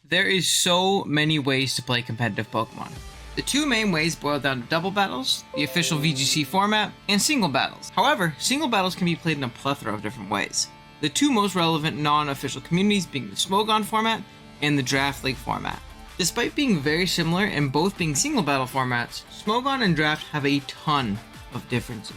There is so many ways to play competitive Pokemon. The two main ways boil down to double battles, the official VGC format, and single battles. However, single battles can be played in a plethora of different ways. The two most relevant non-official communities being the Smogon format and the Draft League format. Despite being very similar and both being single battle formats, Smogon and Draft have a ton of differences.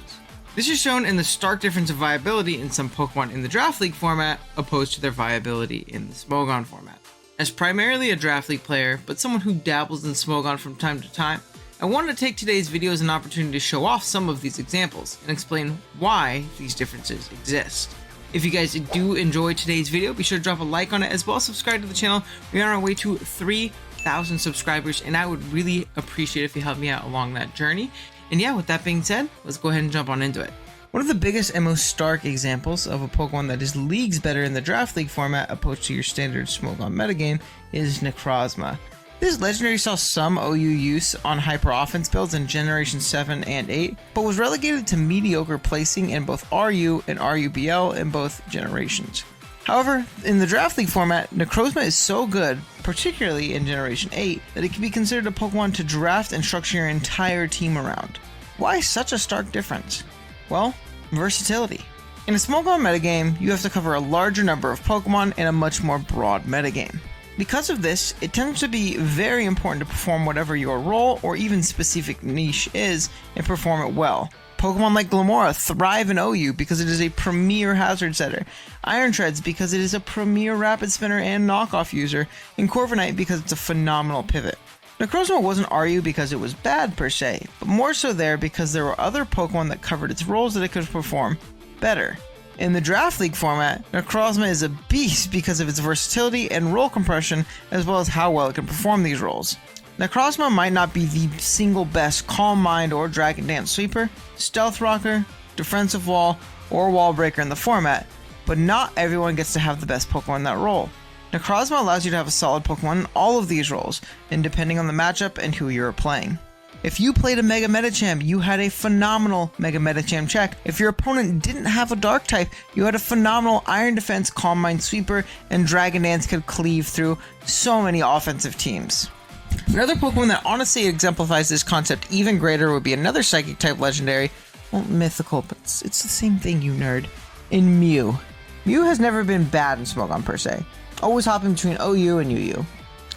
This is shown in the stark difference of viability in some Pokemon in the Draft League format opposed to their viability in the Smogon format. As primarily a Draft League player, but someone who dabbles in Smogon from time to time, I wanted to take today's video as an opportunity to show off some of these examples and explain why these differences exist. If you guys do enjoy today's video, be sure to drop a like on it as well as subscribe to the channel. We are on our way to 3,000 subscribers and I would really appreciate if you help me out along that journey. And yeah, with that being said, let's go ahead and jump on into it. One of the biggest and most stark examples of a Pokemon that is leagues better in the Draft League format opposed to your standard Smogon metagame is Necrozma. This legendary saw some OU use on hyper offense builds in Generation 7 and 8, but was relegated to mediocre placing in both RU and RUBL in both generations. However, in the Draft League format, Necrozma is so good, particularly in Generation 8, that it can be considered a Pokemon to draft and structure your entire team around. Why such a stark difference? Well, versatility. In a Smogon metagame, you have to cover a larger number of Pokemon in a much more broad metagame. Because of this, it tends to be very important to perform whatever your role or even specific niche is and perform it well. Pokemon like Glamora thrive in OU because it is a premier hazard setter, Iron Treads because it is a premier rapid spinner and knockoff user, and Corviknight because it's a phenomenal pivot. Necrozma wasn't RU because it was bad per se, but more so there because there were other Pokemon that covered its roles that it could perform better. In the Draft League format, Necrozma is a beast because of its versatility and role compression as well as how well it can perform these roles. Necrozma might not be the single best Calm Mind or Dragon Dance sweeper, Stealth Rocker, Defensive Wall, or Wall Breaker in the format, but not everyone gets to have the best Pokemon in that role. Necrozma allows you to have a solid Pokemon in all of these roles, and depending on the matchup and who you're playing. If you played a Mega Medicham, you had a phenomenal Mega Medicham check. If your opponent didn't have a Dark type, you had a phenomenal Iron Defense, Calm Mind sweeper, and Dragon Dance could cleave through so many offensive teams. Another Pokemon that honestly exemplifies this concept even greater would be another Psychic type legendary, well, mythical, but it's the same thing, you nerd, in Mew. Mew has never been bad in Smogon per se, always hopping between OU and UU.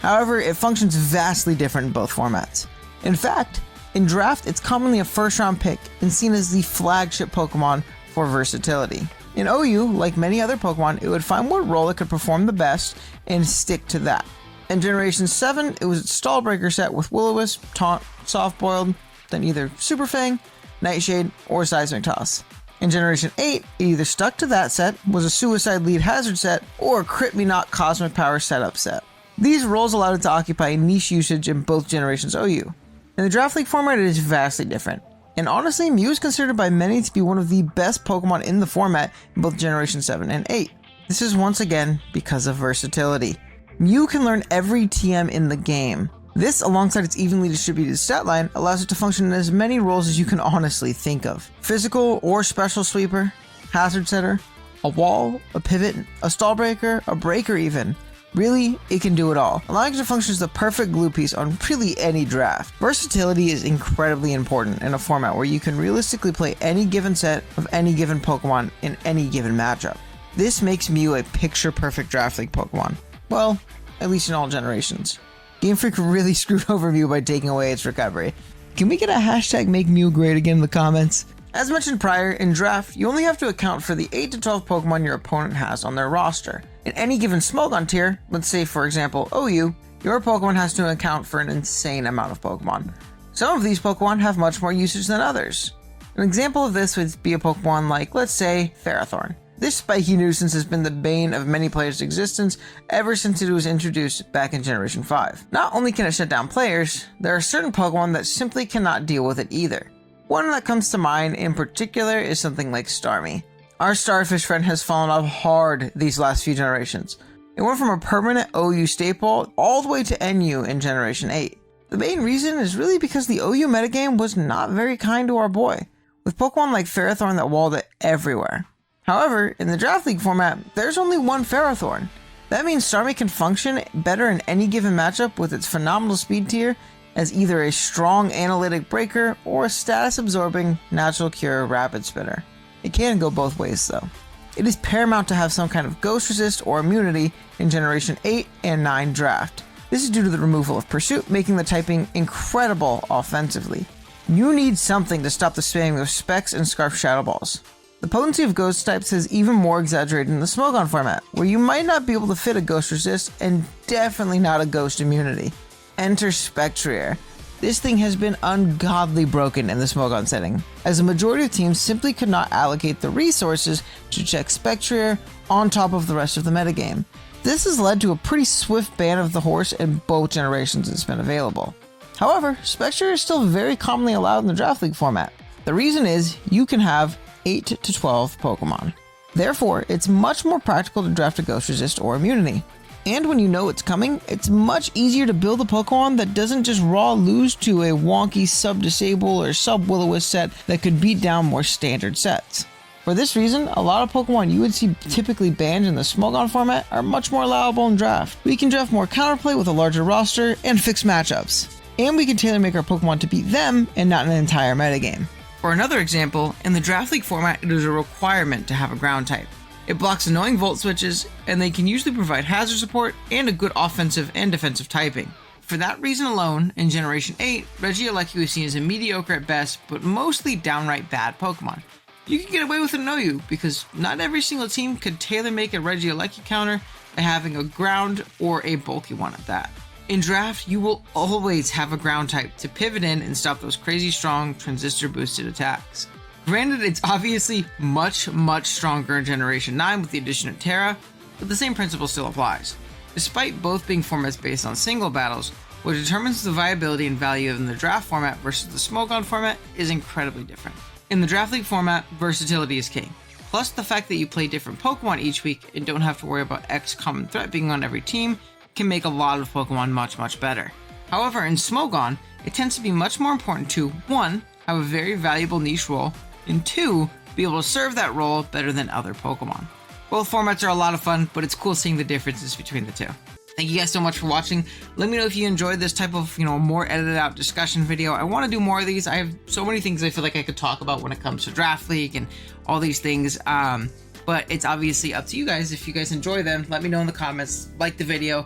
However, it functions vastly different in both formats. In fact, in Draft, it's commonly a first round pick and seen as the flagship Pokemon for versatility. In OU, like many other Pokemon, it would find what role it could perform the best and stick to that. In Generation 7, it was its Stall Breaker set with Will-O-Wisp, Taunt, Soft Boiled, then either Super Fang, Nightshade, or Seismic Toss. In Generation 8, it either stuck to that set, was a Suicide Lead Hazard set, or a Crit Me Not Cosmic Power setup set. These roles allowed it to occupy niche usage in both generations OU. In the Draft League format, it is vastly different. And honestly, Mew is considered by many to be one of the best Pokemon in the format in both Generation 7 and 8. This is once again because of versatility. Mew can learn every TM in the game. This, alongside its evenly distributed stat line, allows it to function in as many roles as you can honestly think of. Physical or special sweeper, hazard setter, a wall, a pivot, a stall breaker, a breaker even. Really, it can do it all, allowing it to function as the perfect glue piece on really any draft. Versatility is incredibly important in a format where you can realistically play any given set of any given Pokemon in any given matchup. This makes Mew a picture-perfect Draft League Pokemon. Well, at least in all generations. Game Freak really screwed over Mew by taking away its recovery. Can we get a hashtag make Mew great again in the comments? As mentioned prior, in Draft, you only have to account for the 8 to 12 Pokemon your opponent has on their roster. In any given Smogon tier, let's say for example OU, your Pokemon has to account for an insane amount of Pokemon. Some of these Pokemon have much more usage than others. An example of this would be a Pokemon like, let's say, Ferrothorn. This spiky nuisance has been the bane of many players' existence ever since it was introduced back in Generation 5. Not only can it shut down players, there are certain Pokemon that simply cannot deal with it either. One that comes to mind in particular is something like Starmie. Our starfish friend has fallen off hard these last few generations. It went from a permanent OU staple all the way to NU in Generation 8. The main reason is really because the OU metagame was not very kind to our boy, with Pokemon like Ferrothorn that walled it everywhere. However, in the Draft League format, there's only one Ferrothorn. That means Starmie can function better in any given matchup with its phenomenal speed tier as either a strong analytic breaker or a status absorbing natural cure rapid spinner. It can go both ways though. It is paramount to have some kind of ghost resist or immunity in Generation 8 and 9 draft. This is due to the removal of Pursuit, making the typing incredible offensively. You need something to stop the spamming of Specs and Scarf Shadow Balls. The potency of ghost types is even more exaggerated in the Smogon format, where you might not be able to fit a ghost resist and definitely not a ghost immunity. Enter Spectrier. This thing has been ungodly broken in the Smogon setting, as the majority of teams simply could not allocate the resources to check Spectrier on top of the rest of the metagame. This has led to a pretty swift ban of the horse in both generations it's been available. However, Spectrier is still very commonly allowed in the Draft League format. The reason is you can have 8 to 12 Pokemon. Therefore, it's much more practical to draft a Ghost Resist or Immunity. And when you know it's coming, it's much easier to build a Pokemon that doesn't just raw lose to a wonky sub-Disable or sub-Will-O-Wisp set that could beat down more standard sets. For this reason, a lot of Pokemon you would see typically banned in the Smogon format are much more allowable in draft. We can draft more counterplay with a larger roster and fixed matchups. And we can tailor make our Pokemon to beat them and not an entire metagame. For another example, in the Draft League format, it is a requirement to have a ground type. It blocks annoying Volt switches, and they can usually provide hazard support and a good offensive and defensive typing. For that reason alone, in Generation 8, Regieleki was seen as a mediocre at best, but mostly downright bad Pokemon. You can get away with a no-you, because not every single team could tailor-make a Regieleki counter by having a ground or a bulky one at that. In draft, you will always have a ground type to pivot in and stop those crazy strong transistor-boosted attacks. Granted, it's obviously much stronger in Generation 9 with the addition of Terra, but the same principle still applies. Despite both being formats based on single battles, what determines the viability and value in the draft format versus the Smogon format is incredibly different. In the Draft League format, versatility is king. Plus the fact that you play different Pokemon each week and don't have to worry about X common threat being on every team can make a lot of Pokemon much better. However, in Smogon, it tends to be much more important to 1. Have a very valuable niche role, and 2. Be able to serve that role better than other Pokemon. Both formats are a lot of fun, but it's cool seeing the differences between the two. Thank you guys so much for watching. Let me know if you enjoyed this type of, more edited out discussion video. I want to do more of these. I have so many things I feel like I could talk about when it comes to Draft League and all these things. But it's obviously up to you guys. If you guys enjoy them, let me know in the comments, like the video,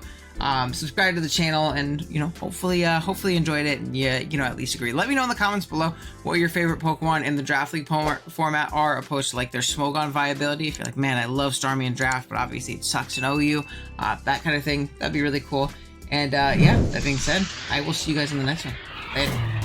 subscribe to the channel, and hopefully enjoyed it, and at least agree. Let me know in the comments below what your favorite Pokemon in the Draft League format are, opposed to like their Smogon viability. If you're like, man, I love Starmie in draft, but obviously it sucks in OU, that kind of thing. That'd be really cool. And yeah, that being said, I will see you guys in the next one. Later.